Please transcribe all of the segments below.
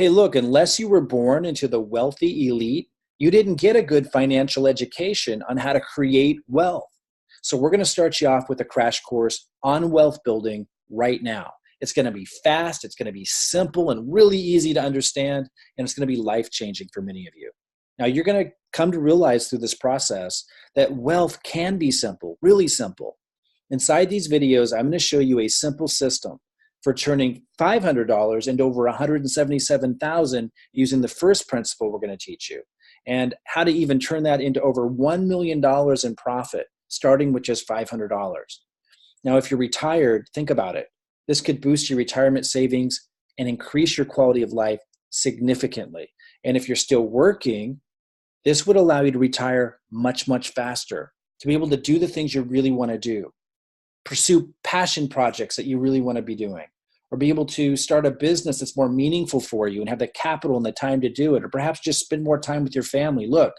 Hey, look, unless you were born into the wealthy elite, you didn't get a good financial education on how to create wealth. So, we're going to start you off with a crash course on wealth building right now. It's going to be fast, it's going to be simple and really easy to understand, and it's going to be life changing for many of you. Now, you're going to come to realize through this process that wealth can be simple, really simple. Inside these videos, I'm going to show you a simple system for turning $500 into over $177,000 using the first principle we're going to teach you, and how to even turn that into over $1 million in profit, starting with just $500. Now, if you're retired, think about it. This could boost your retirement savings and increase your quality of life significantly. And if you're still working, this would allow you to retire much, much faster, to be able to do the things you really want to do, pursue passion projects that you really want to be doing, or be able to start a business that's more meaningful for you and have the capital and the time to do it, or perhaps just spend more time with your family. Look,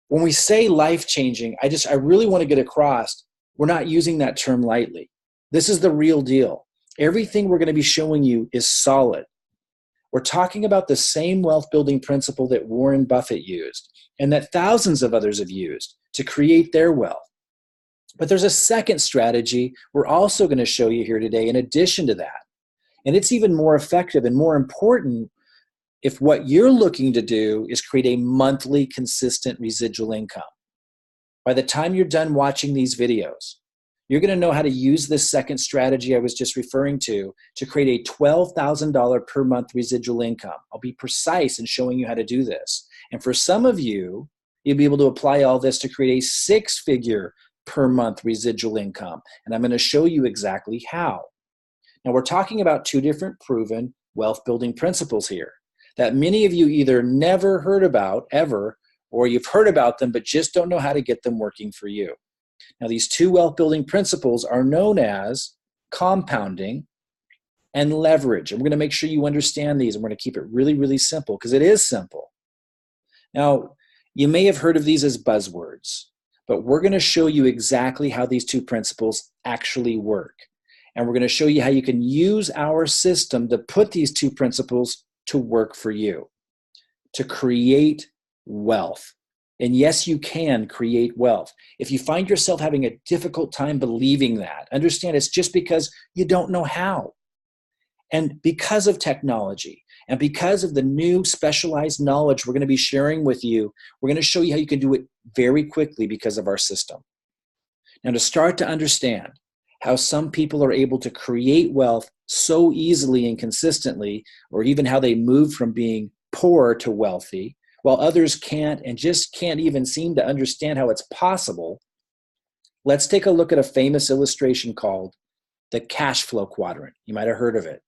when we say life-changing, I really want to get across, we're not using that term lightly. This is the real deal. Everything we're going to be showing you is solid. We're talking about the same wealth building principle that Warren Buffett used and that thousands of others have used to create their wealth. But there's a second strategy we're also going to show you here today in addition to that. And it's even more effective and more important if what you're looking to do is create a monthly consistent residual income. By the time you're done watching these videos, you're going to know how to use this second strategy I was just referring to create a $12,000 per month residual income. I'll be precise in showing you how to do this. And for some of you, you'll be able to apply all this to create a six-figure per month residual income. And I'm going to show you exactly how. Now, we're talking about two different proven wealth building principles here that many of you either never heard about ever, or you've heard about them but just don't know how to get them working for you. Now, these two wealth building principles are known as compounding and leverage. And we're going to make sure you understand these, and we're going to keep it really, really simple because it is simple. Now, you may have heard of these as buzzwords, but we're going to show you exactly how these two principles actually work. And we're going to show you how you can use our system to put these two principles to work for you, to create wealth. And yes, you can create wealth. If you find yourself having a difficult time believing that, understand it's just because you don't know how. And because of technology and because of the new specialized knowledge we're going to be sharing with you, we're going to show you how you can do it very quickly because of our system. Now, to start to understand how some people are able to create wealth so easily and consistently, or even how they move from being poor to wealthy, while others can't and just can't even seem to understand how it's possible, let's take a look at a famous illustration called the cash flow quadrant. You might have heard of it.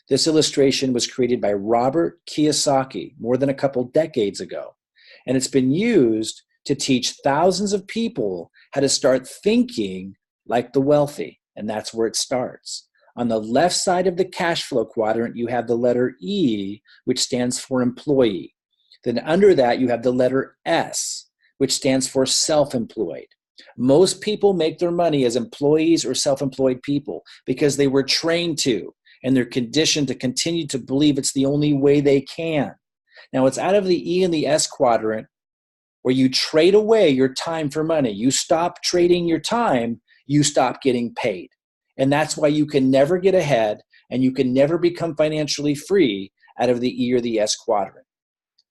This illustration was created by Robert Kiyosaki more than a couple decades ago, and it's been used to teach thousands of people how to start thinking like the wealthy, and that's where it starts. On the left side of the cash flow quadrant, you have the letter E, which stands for employee. Then under that, you have the letter S, which stands for self-employed. Most people make their money as employees or self-employed people because they were trained to, and they're conditioned to continue to believe it's the only way they can. Now, it's out of the E and the S quadrant where you trade away your time for money. You stop trading your time, you stop getting paid. And that's why you can never get ahead and you can never become financially free out of the E or the S quadrant.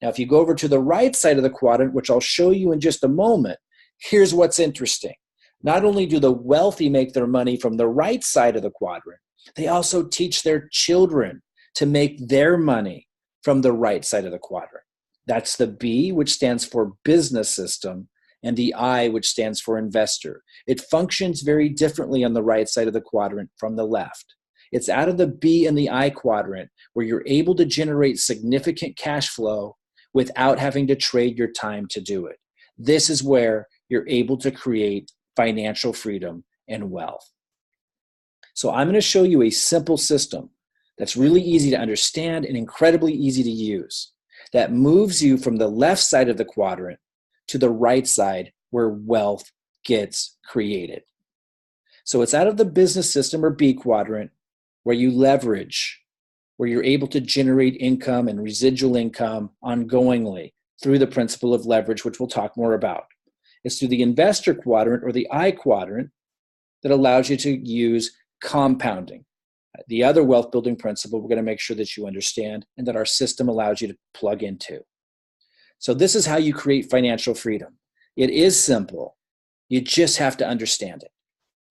Now, if you go over to the right side of the quadrant, which I'll show you in just a moment, here's what's interesting. Not only do the wealthy make their money from the right side of the quadrant, they also teach their children to make their money from the right side of the quadrant. That's the B, which stands for business system, and the I, which stands for investor. It functions very differently on the right side of the quadrant from the left. It's out of the B and the I quadrant where you're able to generate significant cash flow without having to trade your time to do it. This is where you're able to create financial freedom and wealth. So I'm going to show you a simple system that's really easy to understand and incredibly easy to use that moves you from the left side of the quadrant to the right side where wealth gets created. So it's out of the business system or B quadrant where you leverage, where you're able to generate income and residual income ongoingly through the principle of leverage, which we'll talk more about. It's through the investor quadrant or the I quadrant that allows you to use compounding. The other wealth building principle we're going to make sure that you understand and that our system allows you to plug into. So this is how you create financial freedom. It is simple. You just have to understand it.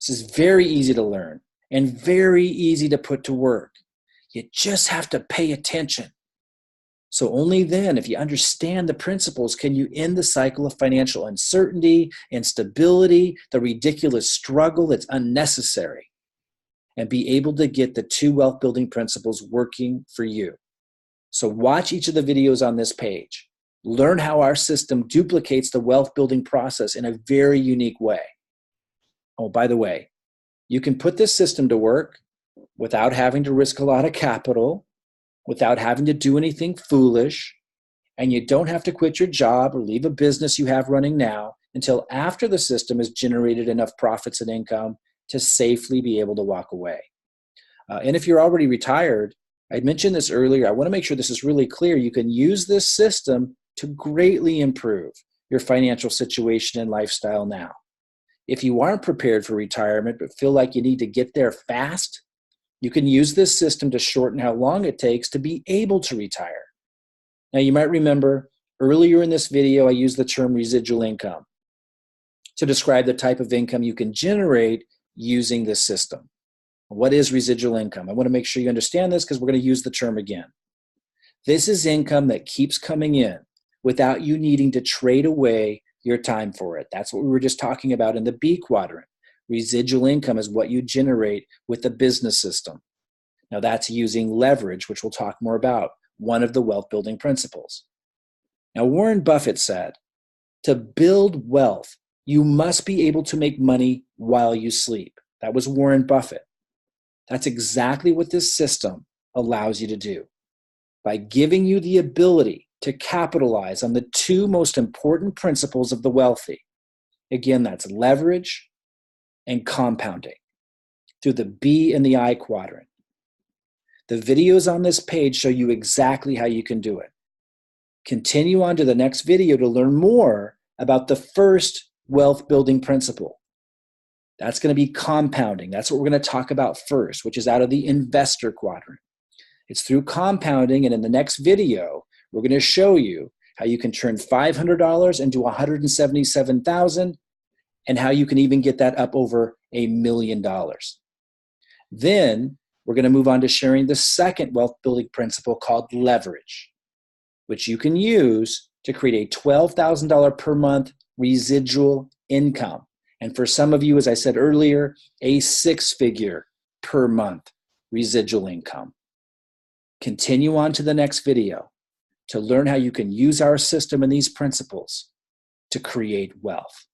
This is very easy to learn and very easy to put to work. You just have to pay attention. So only then, if you understand the principles, can you end the cycle of financial uncertainty, instability, the ridiculous struggle that's unnecessary, and be able to get the 2 wealth building principles working for you. So watch each of the videos on this page. Learn how our system duplicates the wealth building process in a very unique way. Oh, by the way, you can put this system to work without having to risk a lot of capital, without having to do anything foolish, and you don't have to quit your job or leave a business you have running now until after the system has generated enough profits and income to safely be able to walk away. And if you're already retired, I mentioned this earlier, I want to make sure this is really clear. You can use this system to greatly improve your financial situation and lifestyle now. If you aren't prepared for retirement but feel like you need to get there fast, you can use this system to shorten how long it takes to be able to retire. Now, you might remember earlier in this video, I used the term residual income to describe the type of income you can generate using this system. What is residual income? I want to make sure you understand this because we're going to use the term again. This is income that keeps coming in without you needing to trade away your time for it. That's what we were just talking about in the B quadrant. Residual income is what you generate with the business system. Now that's using leverage, which we'll talk more about, one of the wealth building principles. Now Warren Buffett said, to build wealth, you must be able to make money while you sleep. That was Warren Buffett. That's exactly what this system allows you to do. By giving you the ability to capitalize on the 2 most important principles of the wealthy. Again, that's leverage and compounding through the B and the I quadrant. The videos on this page show you exactly how you can do it. Continue on to the next video to learn more about the first wealth building principle. That's going to be compounding. That's what we're going to talk about first, which is out of the investor quadrant. It's through compounding, and in the next video, we're going to show you how you can turn $500 into $177,000 and how you can even get that up over $1 million. Then we're going to move on to sharing the second wealth building principle called leverage, which you can use to create a $12,000 per month residual income. And for some of you, as I said earlier, a 6-figure per month residual income. Continue on to the next video to learn how you can use our system and these principles to create wealth.